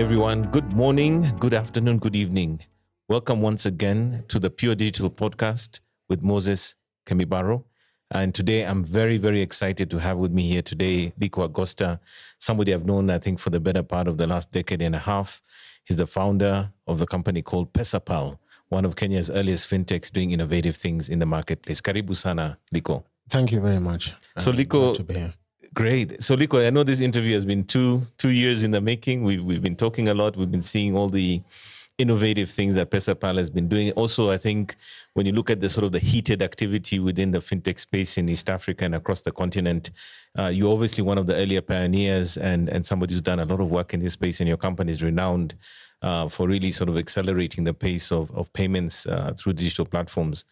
everyone. Good morning, good afternoon, good evening. Welcome once again to the Pure Digital Podcast with Moses Kemibaro. And today I'm very, very excited to have with me here today Liko Agosta, somebody I've known, I think, for the better part of the last decade and a half. He's the founder of the company called PesaPal, one of Kenya's earliest fintechs doing innovative things in the marketplace. Karibu sana, Liko. Thank you very much. So Liko, glad to be here. Great. So Liko, I know this interview has been two years in the making. We've been talking a lot. We've been seeing all the innovative things that PesaPal has been doing. Also, I think when you look at the sort of the heated activity within the fintech space in East Africa and across the continent, you're obviously one of the earlier pioneers and somebody who's done a lot of work in this space, and your company is renowned for really sort of accelerating the pace of payments through digital platforms.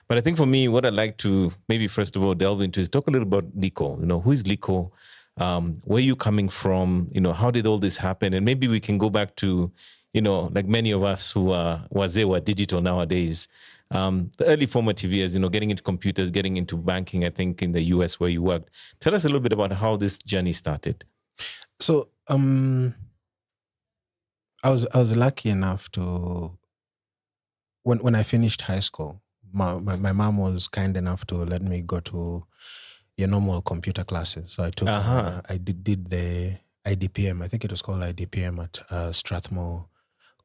But I think for me, what I'd like to maybe first of all delve into is talk a little about Liko. You know, who is Liko? Where are you coming from? You know, how did all this happen? And maybe we can go back to, you know, like many of us who are digital nowadays, the early formative years, you know, getting into computers, getting into banking, I think in the US where you worked. Tell us a little bit about how this journey started. So I was lucky enough to, when I finished high school, my mom was kind enough to let me go to your normal computer classes. So I took, I did the IDPM. I think it was called IDPM at Strathmore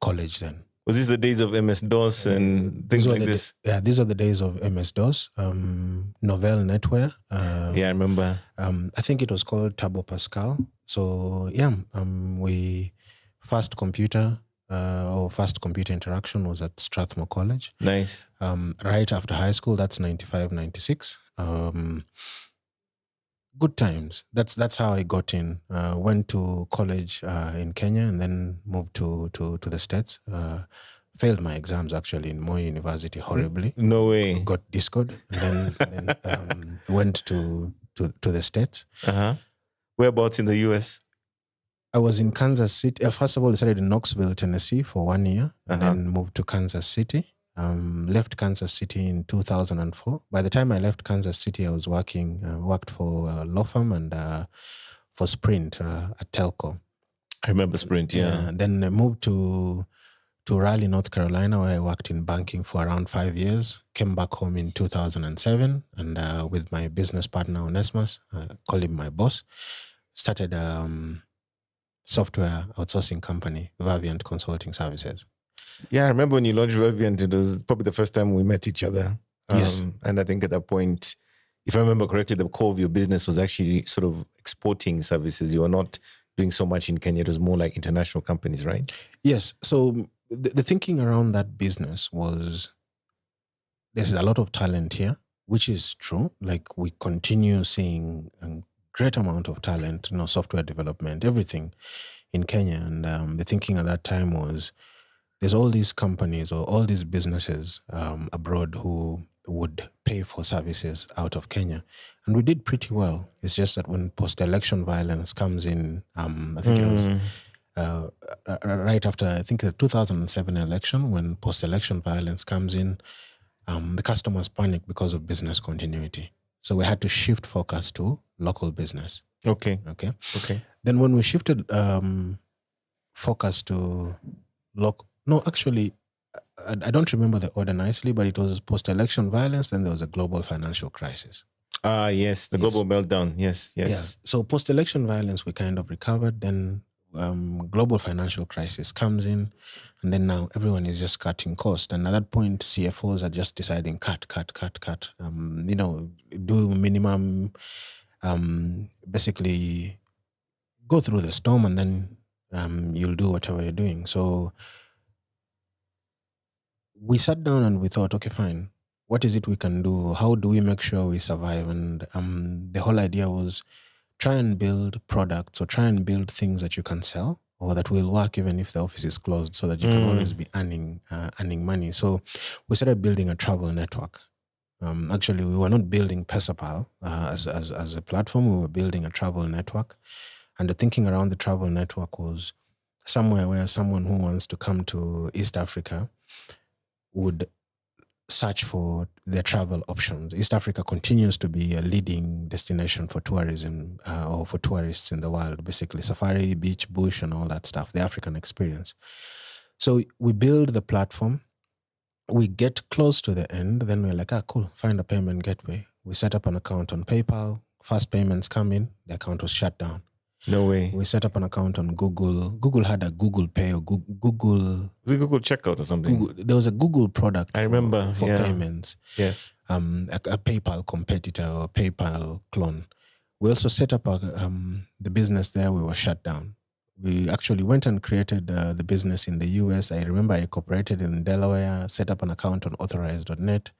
College then. Was this the days of MS-DOS and things like this? Yeah, these are the days of MS-DOS, Novell NetWare. Yeah, I remember. I think it was called Turbo Pascal. So yeah, we first computer interaction was at Strathmore College. Nice. Right after high school, that's 95, 96. Good times. That's how I got in. Went to college in Kenya and then moved to the States. Failed my exams actually in Moi University horribly. No way. Got discoed and then went to the States. Whereabouts in the US? I was in Kansas City. First of all, I started in Knoxville, Tennessee for 1 year and then moved to Kansas City. Left Kansas City in 2004. By the time I left Kansas City, I was worked for a law firm and for Sprint at Telco. I remember Sprint, yeah. Then I moved to Raleigh, North Carolina, where I worked in banking for around 5 years. Came back home in 2007 and with my business partner, Onesmus, called him my boss, started software outsourcing company, Verviant Consulting Services. Yeah, I remember when you launched Verviant, it was probably the first time we met each other. Yes. And I think at that point, if I remember correctly, the core of your business was actually sort of exporting services. You were not doing so much in Kenya. It was more like international companies, right? Yes. So the thinking around that business was there's a lot of talent here, which is true. Like we continue seeing a great amount of talent, software development, everything in Kenya. And the thinking at that time was there's all these companies or all these businesses abroad who would pay for services out of Kenya. And we did pretty well. It's just that when post-election violence comes in, I think it was right after, I think the 2007 election, when post-election violence comes in, the customers panic because of business continuity. So we had to shift focus to local business. Okay. Then when we shifted focus to local, no, actually, I don't remember the order nicely, but it was post-election violence, then there was a global financial crisis. Yes, the global meltdown. Yes. Yeah. So post-election violence, we kind of recovered. Then global financial crisis comes in, and then now everyone is just cutting cost. And at that point, CFOs are just deciding cut. Do minimum, basically go through the storm, and then you'll do whatever you're doing. So we sat down and we thought, okay, fine. What is it we can do? How do we make sure we survive? And the whole idea was try and build products or try and build things that you can sell or that will work even if the office is closed, so that you can always be earning money. So we started building a travel network. Actually, we were not building PesaPal as a platform. We were building a travel network. And the thinking around the travel network was somewhere where someone who wants to come to East Africa would search for their travel options. East Africa continues to be a leading destination for tourism or for tourists in the world, basically safari, beach, bush, and all that stuff, the African experience. So we build the platform, we get close to the end, then we're like, cool, find a payment gateway. We set up an account on PayPal, first payments come in, the account was shut down. No way. We set up an account on Google. Google had a Google Pay or Google. Was it Google Checkout or something? There was a Google product I remember for payments. Yes. A PayPal competitor or PayPal clone. We also set up the business there. We were shut down. We actually went and created the business in the US. I remember I incorporated in Delaware, set up an account on authorize.net.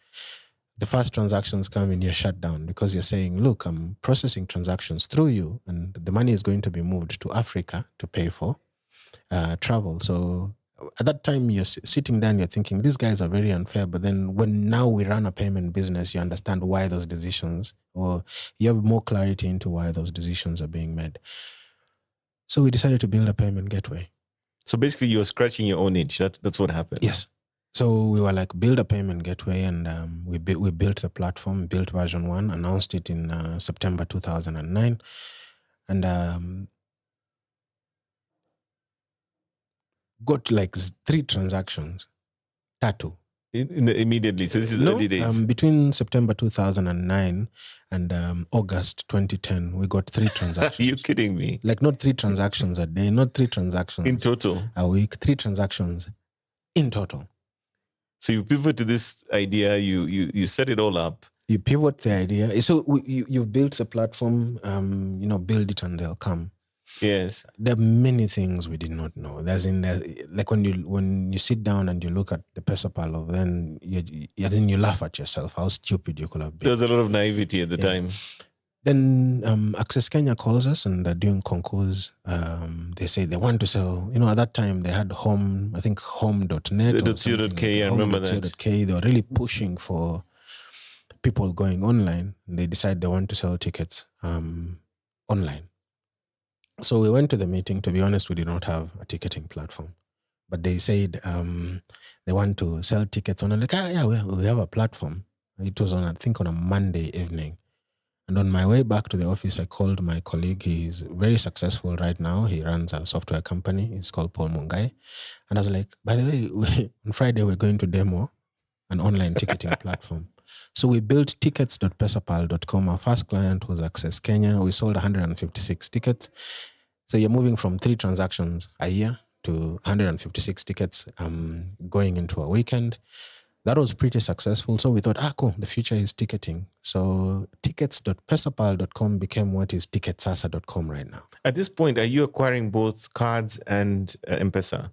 The first transactions come in, you're shut down because you're saying, look, I'm processing transactions through you and the money is going to be moved to Africa to pay for travel. So at that time, you're sitting down, you're thinking, these guys are very unfair. But then when now we run a payment business, you understand why those decisions, or you have more clarity into why those decisions are being made. So we decided to build a payment gateway. So basically you're scratching your own itch. That's what happened. Yes. So we were like, build a payment gateway, and we built the platform, built version 1, announced it in September 2009. And got like 3 transactions, tattoo. Immediately. So this is early days. Between September 2009 and August 2010, we got 3 transactions. Are you kidding me? Like not 3 transactions a day, not 3 transactions in total a week, 3 transactions in total. So you pivot to this idea, you set it all up. You pivot the idea. So you've built the platform, build it and they'll come. Yes. There are many things we did not know. Like when you sit down and you look at the PesaPal, then you laugh at yourself, how stupid you could have been. There was a lot of naivety at the time. Then Access Kenya calls us and they're doing concours. They say they want to sell. At that time they had home.net or .co.k. I remember that. They were really pushing for people going online. They decide they want to sell tickets online. So we went to the meeting. To be honest, we did not have a ticketing platform. But they said they want to sell tickets on. I'm like, we have a platform. It was on a Monday evening. And on my way back to the office, I called my colleague. He's very successful right now. He runs a software company. It's called Paul Mungai. And I was like, by the way, on Friday, we're going to demo an online ticketing platform. So we built tickets.pesapal.com. Our first client was Access Kenya. We sold 156 tickets. So you're moving from 3 transactions a year to 156 tickets going into a weekend. That was pretty successful. So we thought, cool, the future is ticketing. So tickets.pesapal.com became what is ticketsasa.com right now. At this point, are you acquiring both cards and M-Pesa?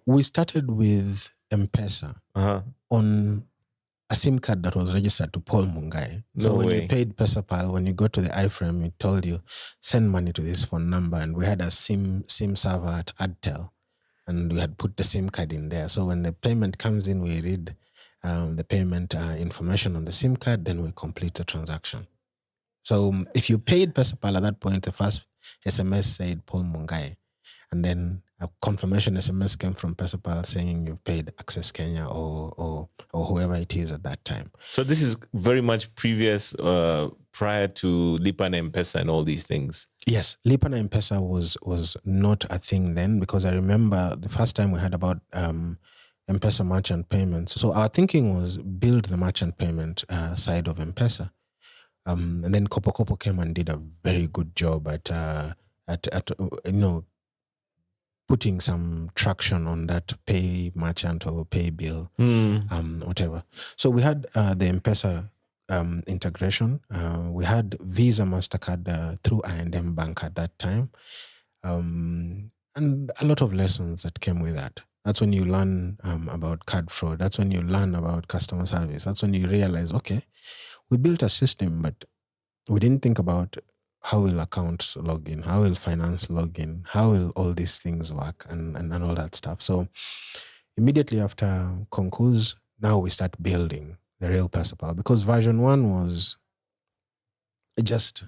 We started with M-Pesa on a SIM card that was registered to Paul Mungai. So when you paid PesaPal, when you go to the iframe, it told you, send money to this phone number. And we had a SIM server at Adtel. And we had put the SIM card in there. So when the payment comes in, we read the payment information on the SIM card, then we complete the transaction. So if you paid PesaPal at that point, the first SMS said Paul Mungai. And then a confirmation SMS came from PesaPal saying you've paid Access Kenya or whoever it is at that time. So this is very much previous, prior to Lipa na M-Pesa and all these things. Yes, Lipa na M-Pesa was not a thing then, because I remember the first time we heard about M-Pesa merchant payments. So our thinking was build the merchant payment side of M-Pesa. And then Kopo came and did a very good job at putting some traction on that pay merchant or pay bill, whatever. So we had the M-Pesa integration. We had Visa, MasterCard through I&M Bank at that time. And a lot of lessons that came with that. That's when you learn about card fraud. That's when you learn about customer service. That's when you realize, okay, we built a system, but we didn't think about how will accounts log in, how will finance log in, how will all these things work and all that stuff. So immediately after concours, now we start building the real PesaPal, because version 1 was just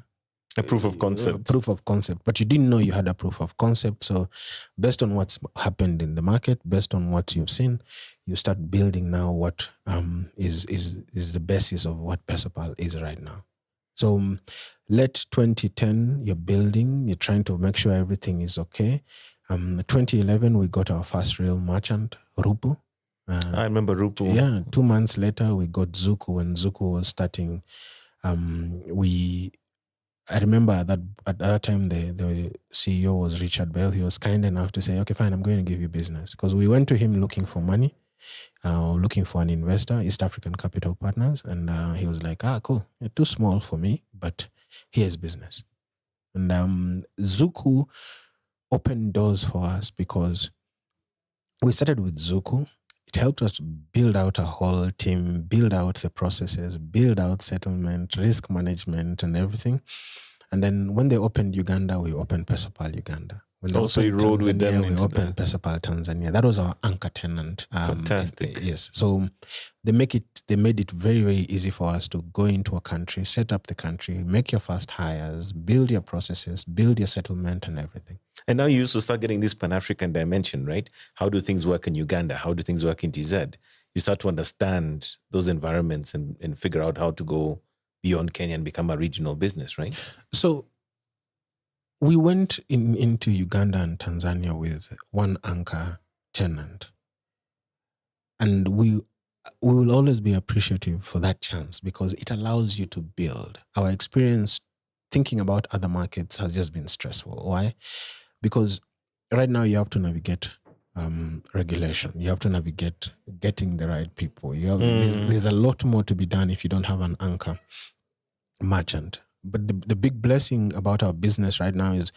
A proof of concept. Proof of concept, but you didn't know you had a proof of concept. So based on what's happened in the market, based on what you've seen, you start building now what is the basis of what PesaPal is right now. So late 2010, you're building, you're trying to make sure everything is okay. 2011, we got our first real merchant, Rupu. I remember Rupu. Yeah, 2 months later, we got Zuku. When Zuku was starting, I remember that at that time the CEO was Richard Bell. He was kind enough to say, okay, fine, I'm going to give you business. Because we went to him looking for money, looking for an investor, East African Capital Partners. And he was like, cool, you're too small for me, but here's business. And Zuku opened doors for us because we started with Zuku. It helped us build out a whole team, build out the processes, build out settlement, risk management, and everything. And then when they opened Uganda, we opened PesaPal Uganda. When they Also, you rode with them. we opened PesaPal Tanzania. That was our anchor tenant. Fantastic. Yes. So they made it very, very easy for us to go into a country, set up the country, make your first hires, build your processes, build your settlement and everything. And now you used to start getting this Pan-African dimension, right? How do things work in Uganda? How do things work in TZ? You start to understand those environments and figure out how to go beyond Kenya and become a regional business, right? So we went into Uganda and Tanzania with one anchor tenant. And we will always be appreciative for that chance because it allows you to build. Our experience thinking about other markets has just been stressful. Why? Because right now you have to navigate regulation. You have to navigate getting the right people. There's a lot more to be done if you don't have an anchor merchant. But the big blessing about our business right now is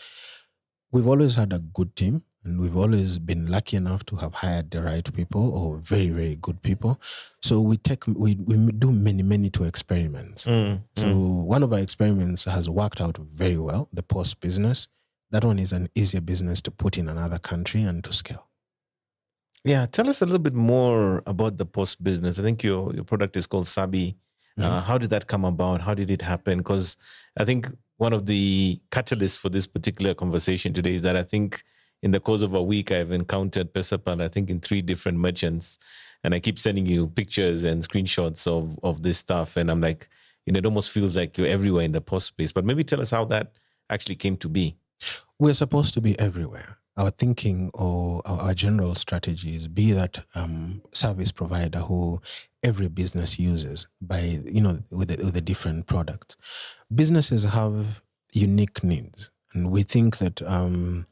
we've always had a good team and we've always been lucky enough to have hired the right people or very, very good people. So we do many to experiments. So one of our experiments has worked out very well, the POS business. That one is an easier business to put in another country and to scale. Yeah, tell us a little bit more about the POS business. I think your product is called Sabi. How did that come about? How did it happen? Because I think one of the catalysts for this particular conversation today is that I think in the course of a week, I've encountered PesaPal, I think in 3 different merchants. And I keep sending you pictures and screenshots of this stuff. And I'm like, it almost feels like you're everywhere in the POS space. But maybe tell us how that actually came to be. We're supposed to be everywhere. Our thinking or our general strategy is be that service provider who every business uses by, with the different products. Businesses have unique needs. And we think that a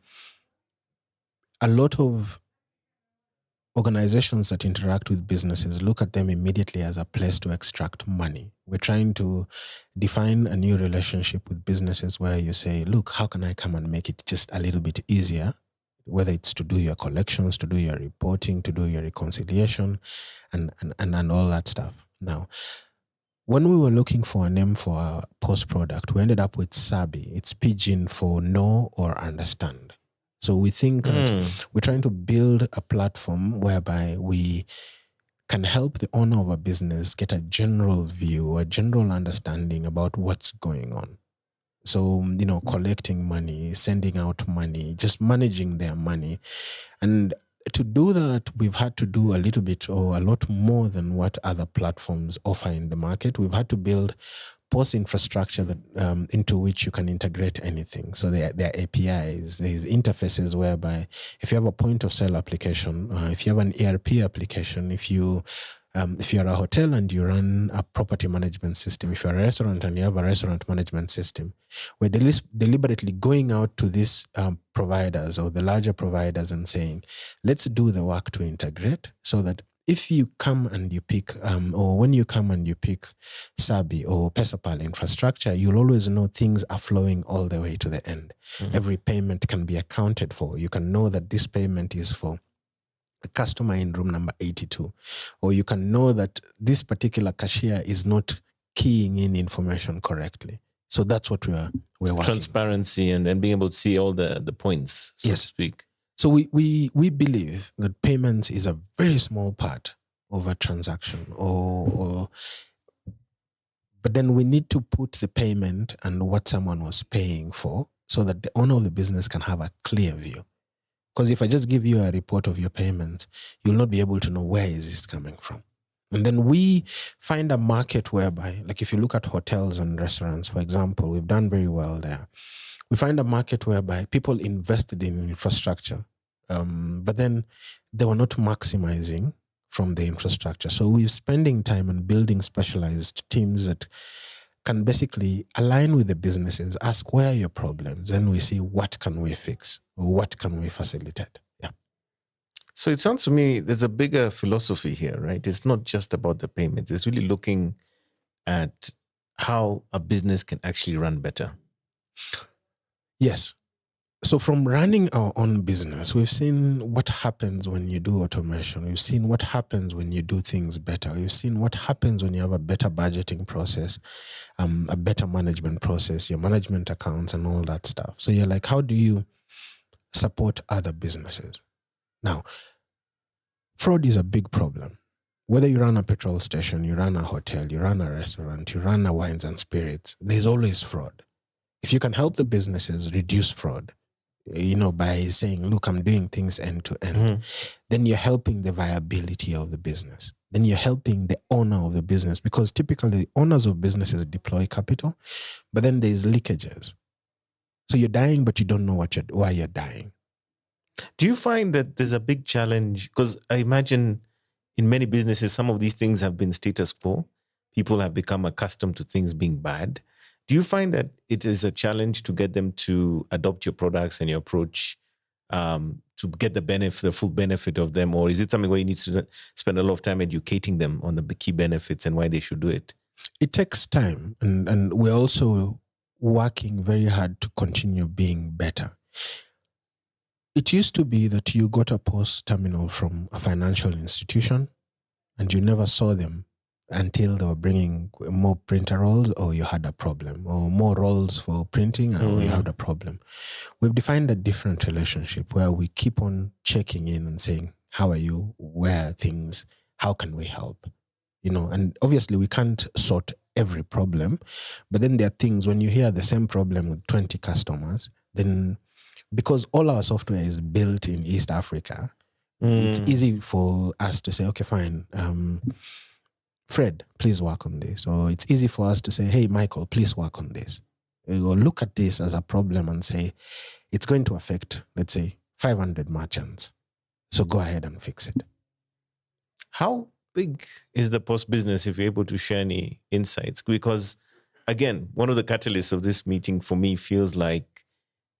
lot of organizations that interact with businesses look at them immediately as a place to extract money. We're trying to define a new relationship with businesses where you say, look, how can I come and make it just a little bit easier? Whether it's to do your collections, to do your reporting, to do your reconciliation, and all that stuff. Now, when we were looking for a name for our POS product, we ended up with Sabi. It's pidgin for know or understand. So we think that we're trying to build a platform whereby we can help the owner of a business get a general view, a general understanding about what's going on. So, collecting money, sending out money, just managing their money. And to do that, we've had to do a little bit or a lot more than what other platforms offer in the market. We've had to build POS infrastructure that into which you can integrate anything. So there are APIs, there's interfaces whereby if you have a point of sale application, if you have an ERP application, if you're a hotel and you run a property management system, if you're a restaurant and you have a restaurant management system, we're deliberately going out to these providers or the larger providers and saying, let's do the work to integrate so that if you come and you pick, or when you come and you pick Sabi or PesaPal infrastructure, you'll always know things are flowing all the way to the end. Every payment can be accounted for. You can know that this payment is for a customer in room number 82. Or you can know that this particular cashier is not keying in information correctly. So that's what we're working. Transparency and being able to see all the points, so to speak. So we believe that payments is a very small part of a transaction, But then we need to put the payment and what someone was paying for so that the owner of the business can have a clear view. Because if I just give you a report of your payments, you'll not be able to know where is this coming from. And then we find a market whereby, like if you look at hotels and restaurants, for example, we've done very well there. We find a market whereby people invested in infrastructure, but then they were not maximizing from the infrastructure. So we're spending time on building specialized teams that can basically align with the businesses, ask where are your problems, and we see what can we fix, or what can we facilitate. Yeah. So it sounds to me there's a bigger philosophy here, right? It's not just about the payments. It's really looking at how a business can actually run better. Yes. So from running our own business, we've seen what happens when you do automation. We've seen what happens when you do things better. We've seen what happens when you have a better budgeting process, a better management process, your management accounts and all that stuff. So you're like, how do you support other businesses? Now, fraud is a big problem. Whether you run a petrol station, you run a hotel, you run a restaurant, you run a wines and spirits, there's always fraud. If you can help the businesses reduce fraud, by saying, look, I'm doing things end to end, then you're helping the viability of the business. Then you're helping the owner of the business, because typically owners of businesses deploy capital, but then there's leakages. So you're dying, but you don't know why you're dying. Do you find that there's a big challenge? Because I imagine in many businesses, some of these things have been status quo. People have become accustomed to things being bad. Do you find that it is a challenge to get them to adopt your products and your approach to get the full benefit of them? Or is it something where you need to spend a lot of time educating them on the key benefits and why they should do it? It takes time. And we're also working very hard to continue being better. It used to be that you got a POS terminal from a financial institution and you never saw them until they were bringing more printer rolls, or you had a problem, or more rolls for printing, or you had a problem. We've defined a different relationship where we keep on checking in and saying, how are you? Where are things? How can we help? And obviously we can't sort every problem, but then there are things when you hear the same problem with 20 customers, then because all our software is built in East Africa, it's easy for us to say, okay, fine. Fred, please work on this. Or it's easy for us to say, hey, Michael, please work on this. Or look at this as a problem and say, it's going to affect, let's say, 500 merchants. So go ahead and fix it. How big is the POS business, if you're able to share any insights? Because, again, one of the catalysts of this meeting for me feels like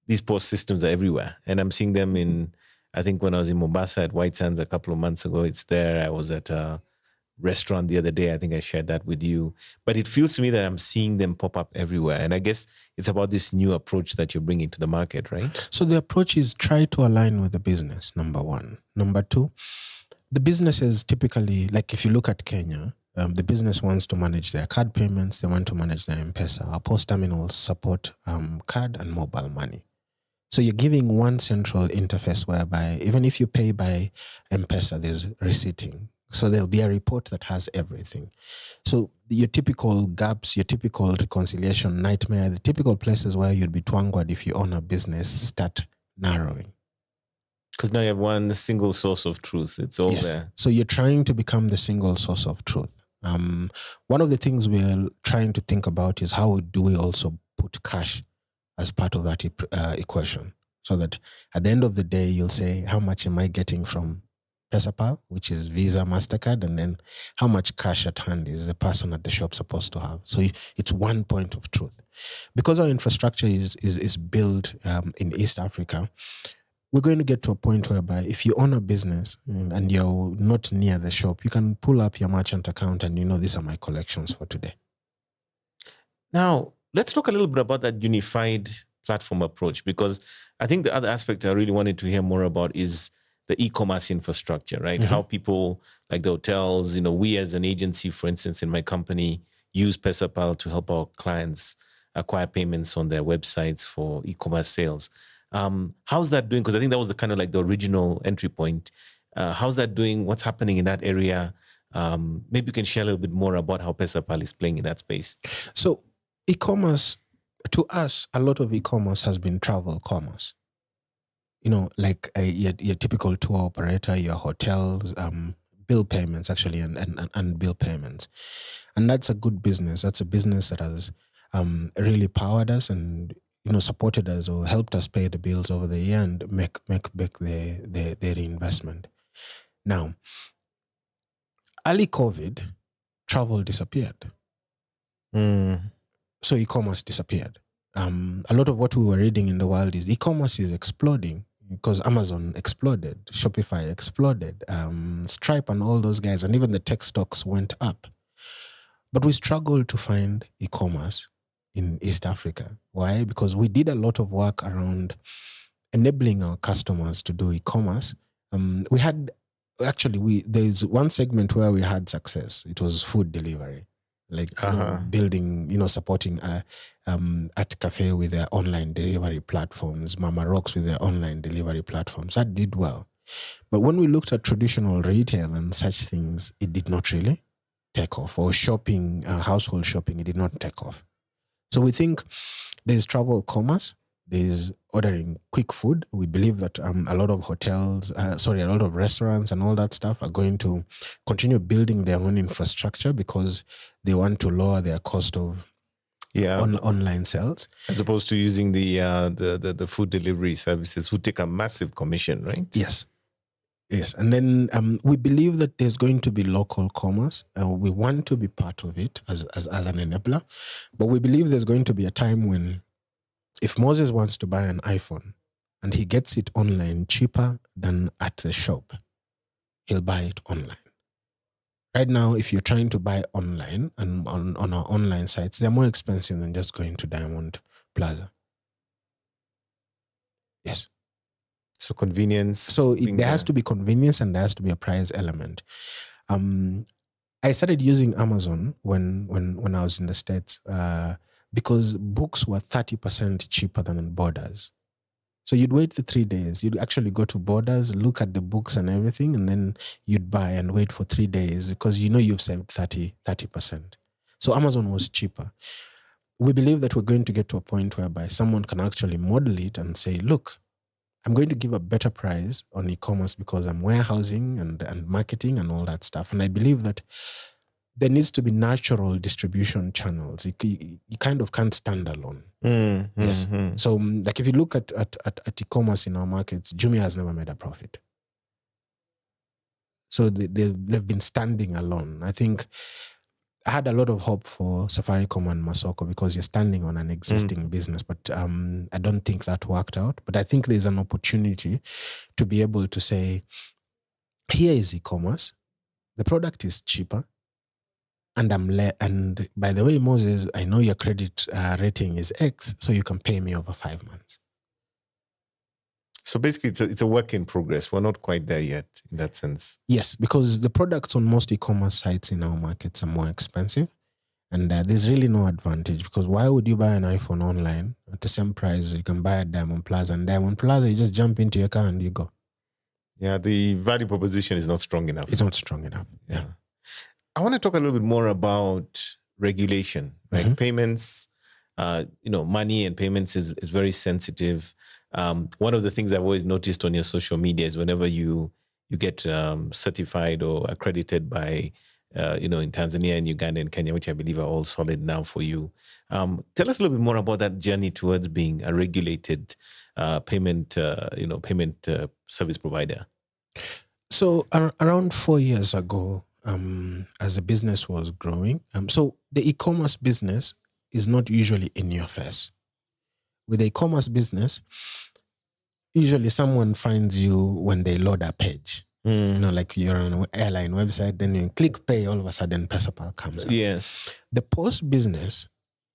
these POS systems are everywhere. And I'm seeing them I think when I was in Mombasa at White Sands a couple of months ago, it's there. I was at a restaurant the other day. I think I shared that with you. But it feels to me that I'm seeing them pop up everywhere. And I guess it's about this new approach that you're bringing to the market, right? So the approach is try to align with the business, number one. Number two, the businesses typically, like if you look at Kenya, the business wants to manage their card payments. They want to manage their M-Pesa. Our POS terminals support card and mobile money. So you're giving one central interface whereby even if you pay by M-Pesa, there's receipting. So there'll be a report that has everything. So your typical gaps, your typical reconciliation nightmare, the typical places where you'd be twangwed if you own a business start narrowing. Because now you have one single source of truth. It's all there. So you're trying to become the single source of truth. One of the things we're trying to think about is how do we also put cash as part of that equation, so that at the end of the day, you'll say, how much am I getting from PesaPal, which is Visa, MasterCard, and then how much cash at hand is the person at the shop supposed to have? So it's one point of truth. Because our infrastructure is built in East Africa, we're going to get to a point whereby if you own a business and you're not near the shop, you can pull up your merchant account and these are my collections for today. Now, let's talk a little bit about that unified platform approach, because I think the other aspect I really wanted to hear more about is the e-commerce infrastructure, right? How people like the hotels, we as an agency, for instance, in my company, use PesaPal to help our clients acquire payments on their websites for e-commerce sales. How's that doing? Because I think that was the kind of like the original entry point. How's that doing? What's happening in that area? Maybe you can share a little bit more about how PesaPal is playing in that space. So e-commerce, to us, a lot of e-commerce has been travel commerce. Like your typical tour operator, your hotels, bill payments actually, and bill payments. And that's a good business. That's a business that has really powered us and supported us or helped us pay the bills over the year and make the reinvestment. Now, early COVID, travel disappeared. So e-commerce disappeared. A lot of what we were reading in the world is e-commerce is exploding because Amazon exploded, Shopify exploded, Stripe and all those guys, and even the tech stocks went up. But we struggled to find e-commerce in East Africa. Why? Because we did a lot of work around enabling our customers to do e-commerce. We had there's one segment where we had success. It was food delivery, like building, supporting at Cafe with their online delivery platforms, Mama Rocks with their online delivery platforms. That did well. But when we looked at traditional retail and such things, it did not really take off. Or shopping, household shopping, it did not take off. So we think there's travel commerce, there's ordering quick food. We believe that a lot of hotels, a lot of restaurants and all that stuff are going to continue building their own infrastructure because they want to lower their cost of online sales, as opposed to using the food delivery services who take a massive commission, right? Yes. And then we believe that there's going to be local commerce. We want to be part of it as an enabler, but we believe there's going to be a time when, if Moses wants to buy an iPhone and he gets it online cheaper than at the shop, he'll buy it online. Right now, if you're trying to buy online and on our online sites, they're more expensive than just going to Diamond Plaza. Yes. So convenience. So there has to be convenience and there has to be a price element. I started using Amazon when I was in the States because books were 30% cheaper than in Borders. So you'd wait the 3 days. You'd actually go to Borders, look at the books and everything, and then you'd buy and wait for 3 days because you've saved 30%. So Amazon was cheaper. We believe that we're going to get to a point whereby someone can actually model it and say, look, I'm going to give a better price on e-commerce because I'm warehousing and marketing and all that stuff. And I believe that there needs to be natural distribution channels. You kind of can't stand alone. Yes. So like if you look at e-commerce in our markets, Jumia has never made a profit. So they've been standing alone. I think I had a lot of hope for Safaricom and Masoko because you're standing on an existing business, but I don't think that worked out. But I think there's an opportunity to be able to say, here is e-commerce. The product is cheaper. And and by the way, Moses, I know your credit rating is X, so you can pay me over 5 months. So basically, it's a work in progress. We're not quite there yet in that sense. Yes, because the products on most e-commerce sites in our markets are more expensive. And there's really no advantage because why would you buy an iPhone online at the same price you can buy at Diamond Plaza? And Diamond Plaza, you just jump into your car and you go. Yeah, the value proposition is not strong enough. It's not strong enough. Yeah. I want to talk a little bit more about regulation, right? Payments, money and payments is very sensitive. One of the things I've always noticed on your social media is whenever you get certified or accredited by, in Tanzania and Uganda and Kenya, which I believe are all solid now for you. Tell us a little bit more about that journey towards being a regulated payment service provider. So around 4 years ago, as the business was growing, so the e-commerce business is not usually in your face. With the e-commerce business, usually someone finds you when they load a page. Like you're on an airline website, then you click pay, all of a sudden PesaPal comes up. Yes. The post business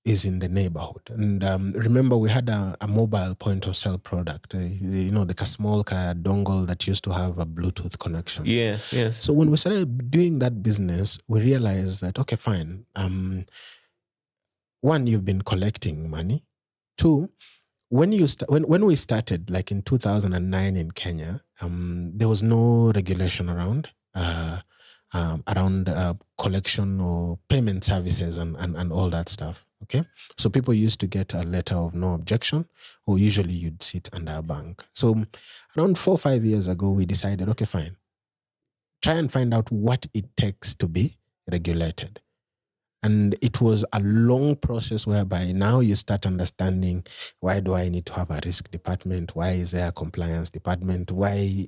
is in the neighborhood. And remember, we had a mobile point of sale product, like a small dongle that used to have a Bluetooth connection. Yes. So when we started doing that business, we realized that, okay, fine. One, you've been collecting money. Two, when we started, like in 2009 in Kenya, there was no regulation around around collection or payment services and all that stuff. Okay. So people used to get a letter of no objection, or usually you'd sit under a bank. So around 4 or 5 years ago, we decided, okay, fine, try and find out what it takes to be regulated. And it was a long process whereby now you start understanding, why do I need to have a risk department? Why is there a compliance department? Why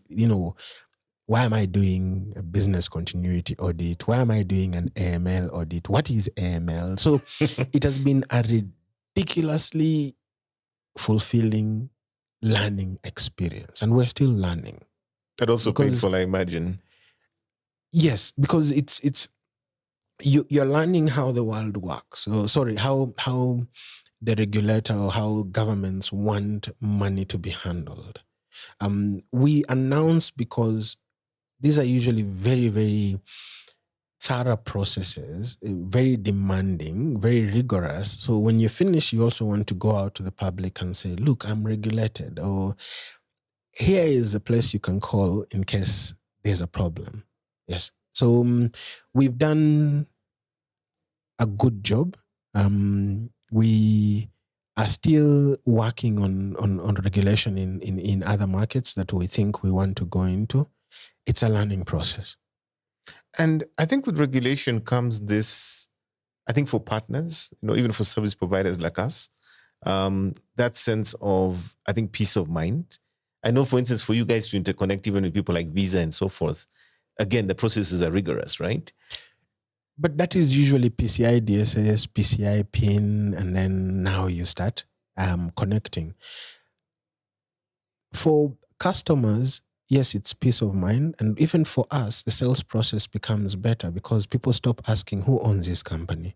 am I doing a business continuity audit? Why am I doing an AML audit? What is AML? So it has been a ridiculously fulfilling learning experience, and we're still learning. And also painful, I imagine. Yes, because it's you're learning how the world works. So sorry, how the regulator or how governments want money to be handled. We announce because these are usually very, very thorough processes, very demanding, very rigorous. So when you finish, you also want to go out to the public and say, look, I'm regulated, or here is a place you can call in case there's a problem. Yes. So we've done a good job. We are still working on regulation in other markets that we think we want to go into. It's a learning process. And I think with regulation comes this, I think for partners, even for service providers like us, that sense of, I think, peace of mind. I know, for instance, for you guys to interconnect even with people like Visa and so forth, again, the processes are rigorous, right? But that is usually PCI DSS, PCI PIN, and then now you start connecting. For customers, yes, it's peace of mind. And even for us, the sales process becomes better because people stop asking who owns this company.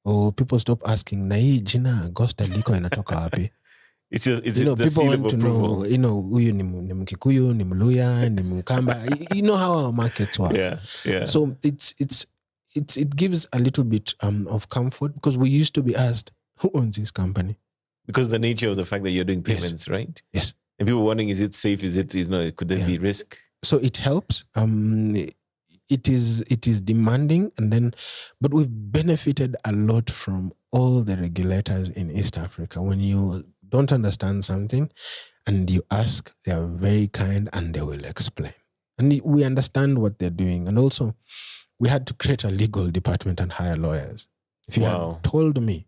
Or people stop asking, na hii jina Agosta Liko inatoka wapi? It's the people seal want of to approval. know, huyu ni Mkikuyu, ni Mluya, ni Mkamba. You know how our markets work. Yeah. So it gives a little bit of comfort because we used to be asked, who owns this company? Because the nature of the fact that you're doing payments, right? Yes. And people wondering, is it safe? Could there be risk? So it helps. It is demanding, but we've benefited a lot from all the regulators in East Africa. When you don't understand something and you ask, they are very kind and they will explain. And we understand what they're doing. And also, we had to create a legal department and hire lawyers. If you had told me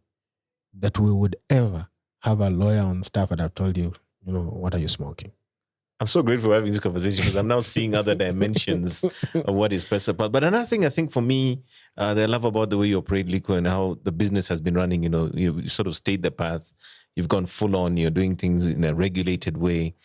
that we would ever have a lawyer on staff, I'd have told you, what are you smoking? I'm so grateful for having this conversation because I'm now seeing other dimensions of what is PesaPal. But another thing I think for me, that I love about the way you operate, Liko, and how the business has been running, you sort of stayed the path. You've gone full on. You're doing things in a regulated way.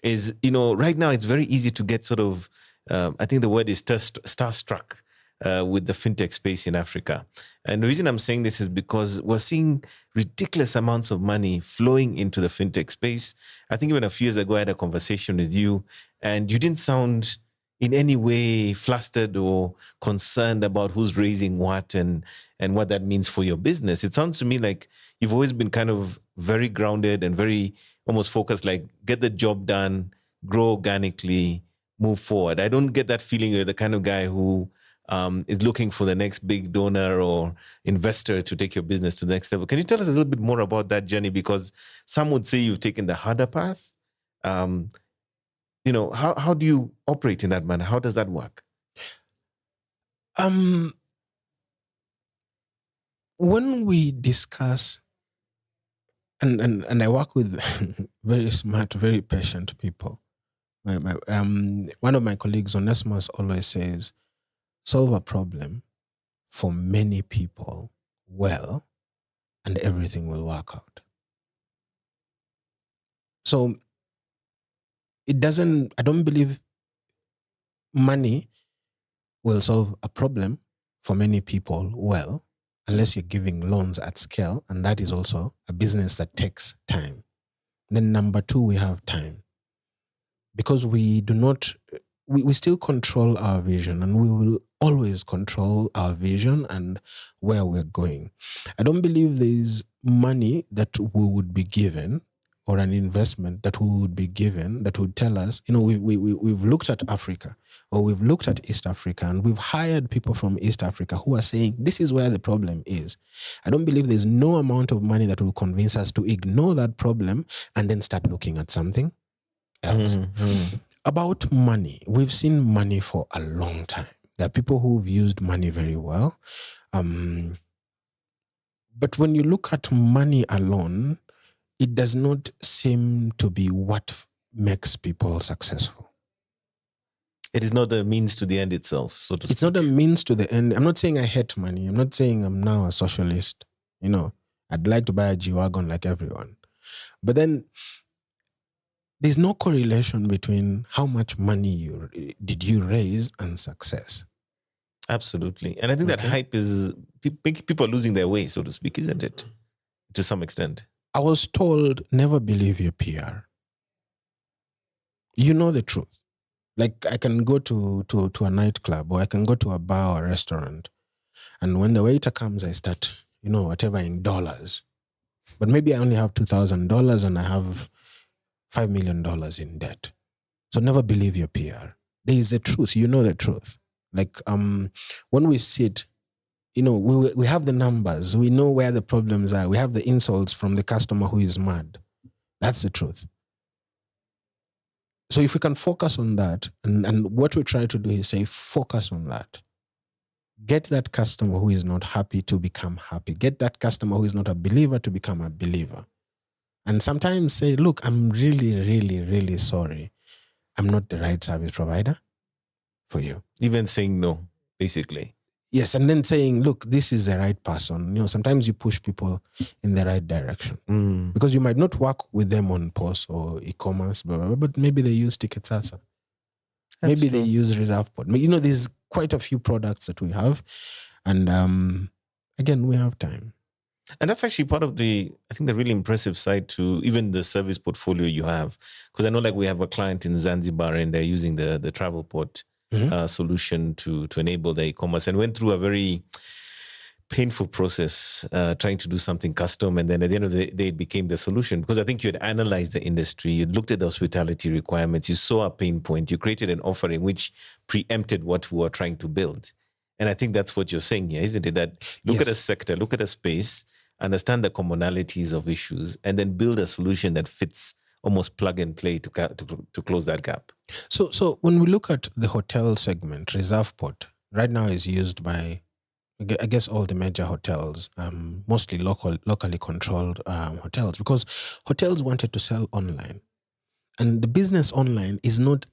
Is, right now it's very easy to get sort of, I think the word is starstruck with the fintech space in Africa. And the reason I'm saying this is because we're seeing ridiculous amounts of money flowing into the fintech space. I think even a few years ago, I had a conversation with you and you didn't sound in any way flustered or concerned about who's raising what and what that means for your business. It sounds to me like you've always been kind of very grounded and very almost focused, like get the job done, grow organically, move forward. I don't get that feeling you're the kind of guy who is looking for the next big donor or investor to take your business to the next level. Can you tell us a little bit more about that journey? Because some would say you've taken the harder path. How do you operate in that manner? How does that work? When we discuss, and I work with very smart, very patient people. One of my colleagues, Onesimus, always says, solve a problem for many people well, and everything will work out. So I don't believe money will solve a problem for many people well, unless you're giving loans at scale. And that is also a business that takes time. Then number two, we have time. Because we do not, we still control our vision, and we will always control our vision and where we're going. I don't believe there is money that we would be given or an investment that we would be given that would tell us, we've looked at Africa or we've looked at East Africa and we've hired people from East Africa who are saying this is where the problem is. I don't believe there's no amount of money that will convince us to ignore that problem and then start looking at something else. About money, we've seen money for a long time. There are people who've used money very well. But when you look at money alone, it does not seem to be what makes people successful. It is not the means to the end itself, so to speak. It's not a means to the end. I'm not saying I hate money. I'm not saying I'm now a socialist. I'd like to buy a G-Wagon like everyone. But then there's no correlation between how much money did you raise and success. Absolutely. And I think that hype is, people are losing their way, so to speak, isn't it? To some extent. I was told, never believe your PR. You know the truth. Like I can go to a nightclub or I can go to a bar or a restaurant. And when the waiter comes, I start, whatever in dollars. But maybe I only have $2,000 and I have $5 million in debt. So never believe your PR. There is a truth. You know the truth. Like when we sit, we have the numbers. We know where the problems are. We have the insults from the customer who is mad. That's the truth. So if we can focus on that, and what we try to do is say, focus on that. Get that customer who is not happy to become happy. Get that customer who is not a believer to become a believer. And sometimes say, look, I'm really, really, really sorry. I'm not the right service provider for you. Even saying no, basically. Yes, and then saying, look, this is the right person. Sometimes you push people in the right direction. Because you might not work with them on POS or e-commerce, but maybe they use Ticketsasa. Maybe they use ReservePort. There's quite a few products that we have. And again, we have time. And that's actually part of the really impressive side to even the service portfolio you have. Because I know we have a client in Zanzibar and they're using the travel port solution to enable the e-commerce and went through a very painful process trying to do something custom. And then at the end of the day, it became the solution because I think you had analyzed the industry, you looked at the hospitality requirements, you saw a pain point, you created an offering which preempted what we were trying to build. And I think that's what you're saying here, isn't it? That look at a sector, look at a space, understand the commonalities of issues, and then build a solution that fits almost plug and play to close that gap. So when we look at the hotel segment, ReservePort right now is used by, I guess, all the major hotels, mostly locally controlled hotels, because hotels wanted to sell online. And the business online is not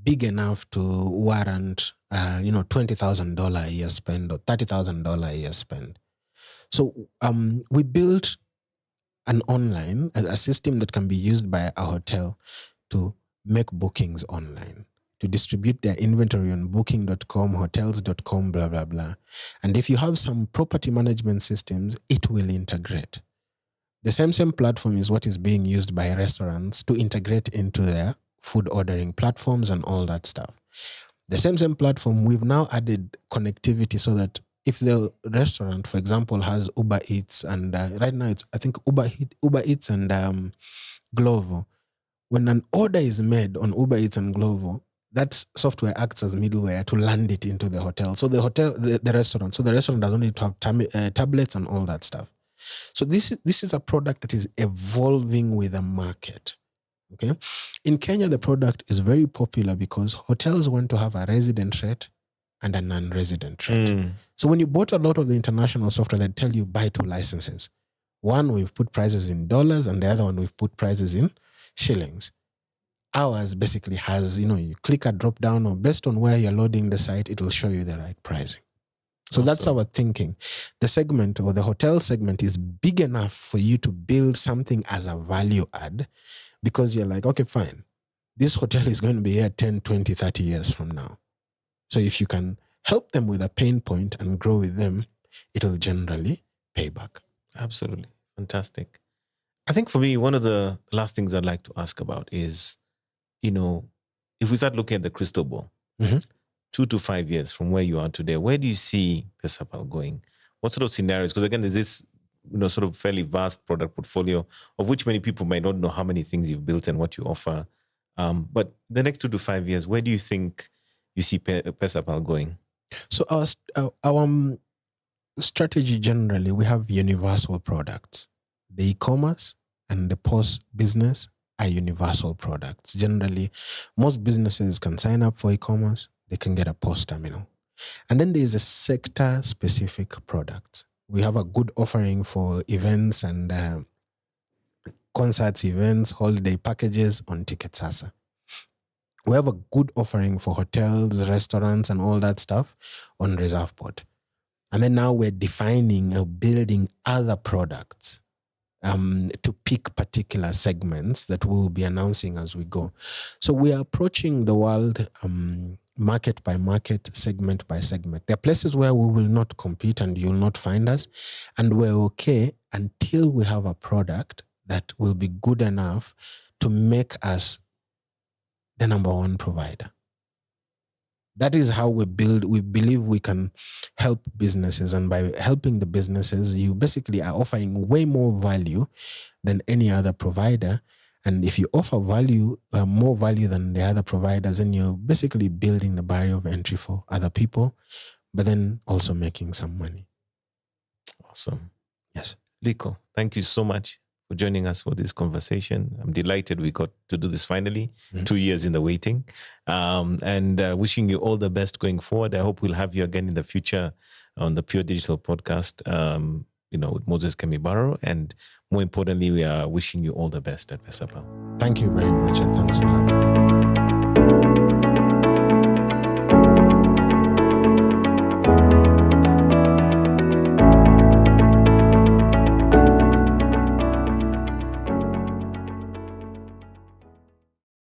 big enough to warrant, $20,000 a year spend or $30,000 a year spend. So we built an online, a system that can be used by a hotel to make bookings online, to distribute their inventory on booking.com, hotels.com, blah, blah, blah. And if you have some property management systems, it will integrate. The same platform is what is being used by restaurants to integrate into their food ordering platforms and all that stuff. The same platform, we've now added connectivity so that if the restaurant, for example, has Uber Eats and right now it's, I think, Uber Eats and Glovo, when an order is made on Uber Eats and Glovo, that software acts as middleware to land it into the hotel. So the restaurant doesn't need to have tablets and all that stuff. So this is a product that is evolving with the market. Okay, in Kenya, the product is very popular because hotels want to have a resident rate and a non-resident rate. So when you bought a lot of the international software, they tell you buy 2 licenses. One, we've put prices in dollars, and the other one, we've put prices in shillings. Ours basically has, you click a drop down, or based on where you're loading the site, it will show you the right pricing. So that's our thinking. The segment, or the hotel segment, is big enough for you to build something as a value add, because you're like, okay, fine. This hotel is going to be here 10, 20, 30 years from now. So if you can help them with a pain point and grow with them, it'll generally pay back. Absolutely. Fantastic. I think for me, one of the last things I'd like to ask about is, if we start looking at the crystal ball, 2 to 5 years from where you are today, where do you see PesaPal going? What sort of scenarios? Because again, there's this sort of fairly vast product portfolio, of which many people might not know how many things you've built and what you offer. But the next 2 to 5 years, where do you think you see PesaPal going? So our strategy generally, we have universal products. The e-commerce and the POS business are universal products. Generally, most businesses can sign up for e-commerce, they can get a POS terminal. And then there's a sector-specific product. We have a good offering for events and concerts, events, holiday packages on TicketSasa. We have a good offering for hotels, restaurants, and all that stuff on ReservePort. And then now we're defining or building other products to pick particular segments that we'll be announcing as we go. So we are approaching the world market by market, segment by segment. There are places where we will not compete and you'll not find us. And we're okay until we have a product that will be good enough to make us the number one provider. That is how we build. We believe we can help businesses. And by helping the businesses, you basically are offering way more value than any other provider. And if you offer value, more value than the other providers, then you're basically building the barrier of entry for other people, but then also making some money. Awesome. Yes. Liko, thank you so much for joining us for this conversation. I'm delighted we got to do this finally, 2 years in the waiting. And wishing you all the best going forward. I hope we'll have you again in the future on the Pure Digital podcast, with Moses Kemibaro. And more importantly, we are wishing you all the best at PesaPal. Thank you very much, and thanks for having me.